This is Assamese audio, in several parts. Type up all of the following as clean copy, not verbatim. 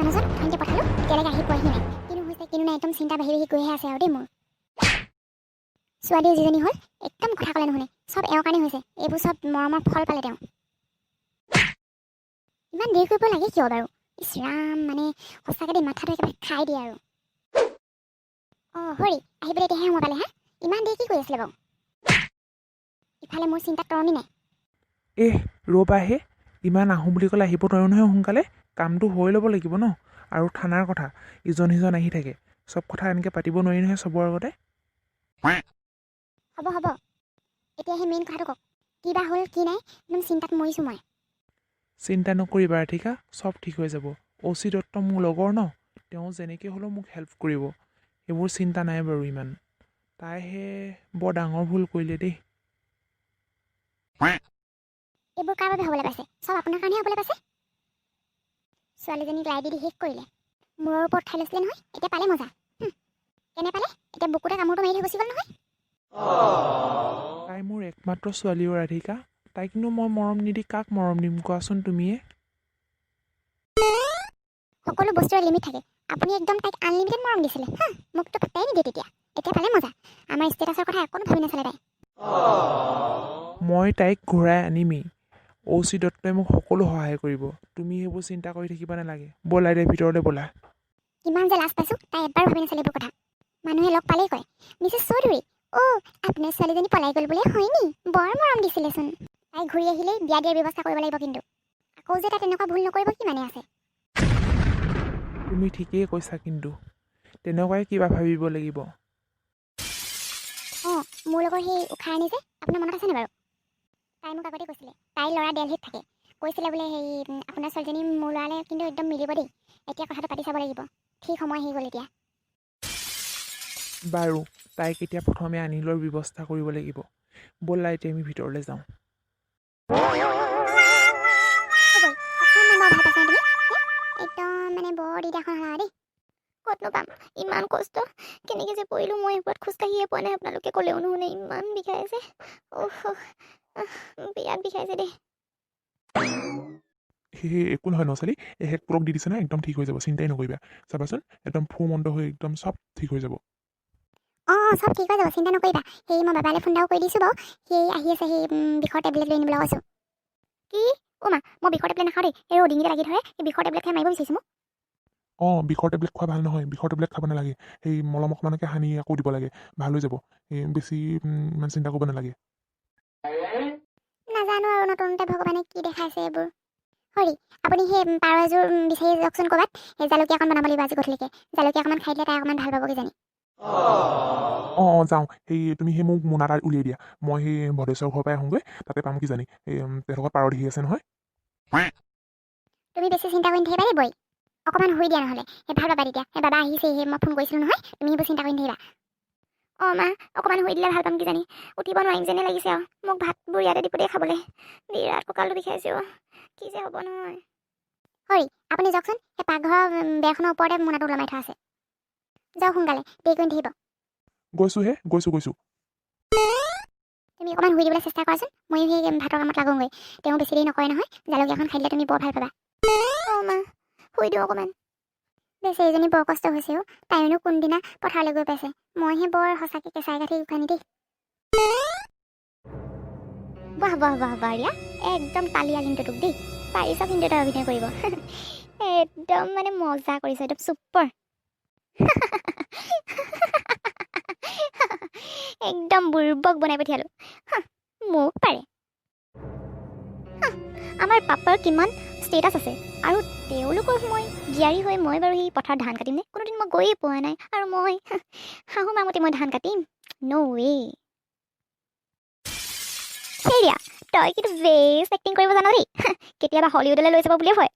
মানুহজন অথনিতে পঠালোঁ এতিয়ালৈকে আহি পোৱাহি নাই কিনো হৈছে কিনো নাই একদম চিন্তা বাঢ়ি বাঢ়ি গৈহে আছে আৰু দেই মোৰ ছোৱালীও যিজনী হ'ল একদম কথা ক'লে নুশুনে চব এওঁৰ কাৰণে হৈছে এইবোৰ চব মৰমৰ ফল পালে তেওঁ ইমান দেৰি কৰিব লাগে কিয় বাৰু ইছ ৰাম মানে সঁচাকৈ দেই মাথাটো একেবাৰে খাই দিয়ে আৰু অঁ হৰি আহিবলৈ এতিয়াহে সময় পালে হা ইমান দেৰি কি কৰি আছিলে বাৰু ইফালে মোৰ চিন্তাত তৰণি নাই ৰ'বাহে ইমান আহোঁ বুলি ক'লে আহিব নোৱাৰোঁ নহয় সোনকালে কামটো হৈ ল'ব লাগিব ন আৰু থানাৰ কথা ইজন সিজন আহি থাকে চব কথা এনেকৈ পাতিব নোৱাৰি নহয় চবৰ আগতে হ'ব হ'ব এতিয়া সেই মেইন কথাটো কওক কিবা হ'ল কি নাই একদম চিন্তাত মৰিছোঁ মই চিন্তা নকৰিবা ৰাধিকা চব ঠিক হৈ যাব অচি দত্ত মোৰ লগৰ ন তেওঁ যেনেকৈ হ'লেও মোক হেল্প কৰিব এইবোৰ চিন্তা নাই বাৰু ইমান তাইহে বৰ ডাঙৰ ভুল কৰিলে দেই এইবোৰ কাৰ বাবে হ'বলৈ পাইছে চব আপোনাৰ কাৰণেহে হ'বলৈ পাইছে ছোৱালীজনীক লাই দি শেষ কৰিলে মূৰৰ ওপৰত খাই লৈছিলে নহয় এতিয়া পালে মজা কেনে পালে এতিয়া বুকুতে কামোৰটো মাৰি থৈ গুচি গ'ল নহয় তাই মোৰ একমাত্ৰ ছোৱালীও ৰাধিকা তাইকনো মই মৰম নিদি কাক মৰম দিম কোৱাচোন তুমিয়ে সকলো বস্তুৰে লিমিট থাকে আপুনি একদম তাইক আনলিমিটেড মৰম দিছিলে মোকতো পাত্তাই নিদিয়ে তেতিয়া এতিয়া পালে মজা আমাৰ ষ্টেটাছৰ কথা একো ভাবি নাচালে তাই মই তাইক ঘূৰাই আনিমেই অচি দত্তই মোক সকলো সহায় কৰিব তুমি সেইবোৰ চিন্তা কৰি থাকিব নালাগে ব'লা দে ভিতৰলৈ ব'লা কিমান যে লাজ পাইছোঁ তাই এবাৰ ভাবি নাচালে এইবোৰ কথা মানুহে লগ পালেই কয় মিছেছ চৌধুৰী আপোনাৰ ছোৱালীজনী পলাই গ'ল বোলে হয় নি বৰ মৰম দিছিলেচোন তাই ঘূৰি আহিলেই বিয়া দিয়াৰ ব্যৱস্থা কৰিব লাগিব কিন্তু আকৌ যে তাই তেনেকুৱা ভুল নকৰিব কি মানে আছে তুমি ঠিকেই কৈছা কিন্তু তেনেকুৱাই কিবা ভাবিব লাগিব মোৰ লগৰ সেই উখাৰণী যে আপোনাৰ মনত আছেনে বাৰু তাই মোক আগতে কৈছিলে তাইৰ ল'ৰা দেলহিত থাকে কৈছিলে বোলে সেই আপোনাৰ ছোৱালীজনী মোৰ ল'ৰালে কিন্তু একদম মিলিব দেই এতিয়া কথাটো পাতি চাব লাগিব ঠিক সময় আহি গ'ল এতিয়া বাৰু তাইক এতিয়া প্ৰথমে আনি লোৱাৰ ব্যৱস্থা কৰিব লাগিব ব'লা এতিয়া আমি ভিতৰলৈ যাওঁ একদম মানে বৰ দিগদাৰখন হলা দেই ক'তনো পাম ইমান কষ্ট কেনেকৈ যে পৰিলোঁ মই ওপৰত খোজকাঢ়িয়ে পোৱা নাই আপোনালোকে ক'লেও নুশুনে ইমান বিষাইছে বিৰাট বিষাইছে দেই সেই একো নহয় ন ছোৱালী এই হেড প্লক দি দিছে না একদম ঠিক হৈ যাব চিন্তাই নকৰিবা চাবাচোন একদম মন্দ হৈ একদম চব ঠিক হৈ যাব চব ঠিক হৈ যাব চিন্তা নকৰিবা সেই মই বাবালৈ ফোন এটাও কৰি দিছোঁ বাৰু সেই আহি আছে সেই বিষৰ টেবলেট লৈ আনিবলৈ কৈছোঁ কি মা মই বিষৰ টেবলেট নাখাওঁ দেই এই ডিঙিতে লাগি ধৰে এই বিষৰ টেবলেট খাই মাৰিব বিচাৰিছোঁ মোক বিষৰ টেবলেট খোৱা ভাল নহয় বিষৰ টেবলেট খাব নালাগে সেই মলম অকণমানকৈ সানি আকৌ দিব লাগে ভাল হৈ যাব বেছি ইমান চিন্তা কৰিব নালাগে নাজানো আৰু নতুনতে ভগৱানে কি দেখাইছে এইবোৰ হৰি আপুনি সেই পাৰ এযোৰ বিচাৰি যাওকচোন ক'ৰবাত সেই জালুকীয়া অকণ বনাব লাগিব আজি গধূলিকৈ জালুকীয়া অকণমান খাই দিলে তাই অকণমান ভাল পাব কিজানি যাওঁ সেই তুমি সেই মোক মোনা এটা উলিয়াই দিয়া মই সেই ভদেশ্বৰ ঘৰৰ পৰাই আহোঁগৈ তাতে পাম কিজানি এই তেওঁলোকৰ পাৰ ধি আছে নহয় তুমি বেছি চিন্তা কৰি নাথাকিবা দেই বই অকণমান শুই দিয়া নহ'লে সেই ভাল পাবা তেতিয়া সেই বাবা আহিছে সেই মই ফোন কৰিছিলোঁ নহয় তুমি সেইবোৰ চিন্তা কৰি নাথাকিবা মা অকণমান শুই দিলে ভাল পাম কিজানি উঠিব নোৱাৰিম যেনে লাগিছে আৰু মোক ভাতবোৰ ইয়াতে দিপতে খাবলৈ বিৰাট কঁকালটো বিষাইছে কি যে হ'ব নহয় হৰি আপুনি যাওকচোন সেই পাকঘৰৰ বেৰখনৰ ওপৰতে মোনাটো ওলমাই থোৱা আছে যাওক সোনকালে দেৰি কৰি নাথাকিব গৈছোঁ তুমি অকণমান শুই দিবলৈ চেষ্টা কৰাচোন ময়ো সেই ভাতৰ কামত লাগোগৈ তেওঁ বেছি দেৰি নকৰে নহয় জালুকীয়াখন খাই দিলে তুমি বৰ ভাল পাবা মা শুই দিওঁ অকণমান বেছি এজনী বৰ কষ্ট হৈছে তাইনো কোনদিনা পথাৰলৈ গৈ পাইছে মইহে বৰ সঁচাকৈ কেঁচাই কাঠি উখানি দেই বাহ ৰিয়া একদম তালিয়া কিন্তু তোক দেই পাৰিছ কিন্তু তই অভিনয় কৰিব একদম মানে মজা কৰিছ একদম চুপাৰ একদম বুৰ্বক বনাই পঠিয়ালো মোক পাৰে আমাৰ পাপাৰ কিমান ষ্টেটাছ আছে আৰু তেওঁলোকৰ মই জীয়াৰী হৈ মই বাৰু সেই পথাৰত ধান কাটিম নে কোনোদিন মই গৈয়ে পোৱা নাই আৰু মই শাহু মামতে মই ধান কাটিম ন' ৱে হেৰিয়া তই কিন্তু বেষ্ট এক্টিং কৰিব জান দেই কেতিয়াবা হলিউডলৈ লৈ যাব বুলিয়ে ভয়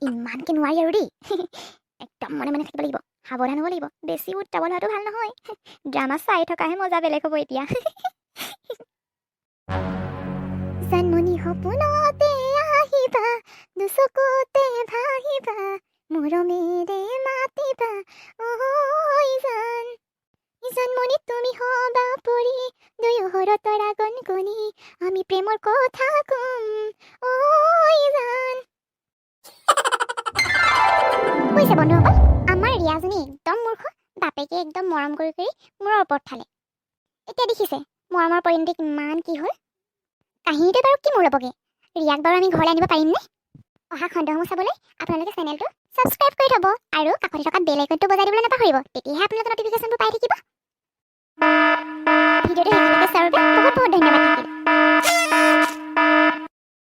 ইমানকে নোৱাৰি আৰু দেই একদম মনে থাকিব লাগিব সাৱধান হ'ব লাগিব বেছি উত্তাৱল হোৱাটো ভাল নহয় ড্ৰামা চাই থকাহে মজা বেলেগ হ'ব এতিয়া জানমনি সপোনতে আহিবা দুচকুতে ভাহিবা মৰমেৰে মাতিবা জানমনি তুমি হবা পৰি দুয়োহৰ তৰা গণগণি আমি প্ৰেমৰ কথা কম জান হৈছে বন্ধুসকল? আমাৰ ৰিয়াজনী একদম মূৰ্খ, বাপেকে একদম মৰম কৰি মূৰৰ ওপৰত ঠালে। এতিয়া দেখিছে মৰমৰ পৰিণতি কিমান কি হ'ল। কাহিনীটো বাৰু কি মূৰ ল'বগৈ? ৰিয়াক বাৰু আমি ঘৰলৈ আনিব পাৰিমনে? অহা খণ্ডসমূহ চাবলৈ আপোনালোকে চেনেলটো ছাবস্ক্ৰাইব কৰি থ'ব আৰু কাষতে থকা বেল আইকনটো বজাই দিবলৈ নাপাহৰিব। তেতিয়াহে আপোনালোকে নটিফিকেশ্যনবোৰ পাই থাকিব। ভিডিঅ'টো সেইখিনিলৈকে চোৱাৰ বাবে বহুত বহুত ধন্যবাদ থাকিল।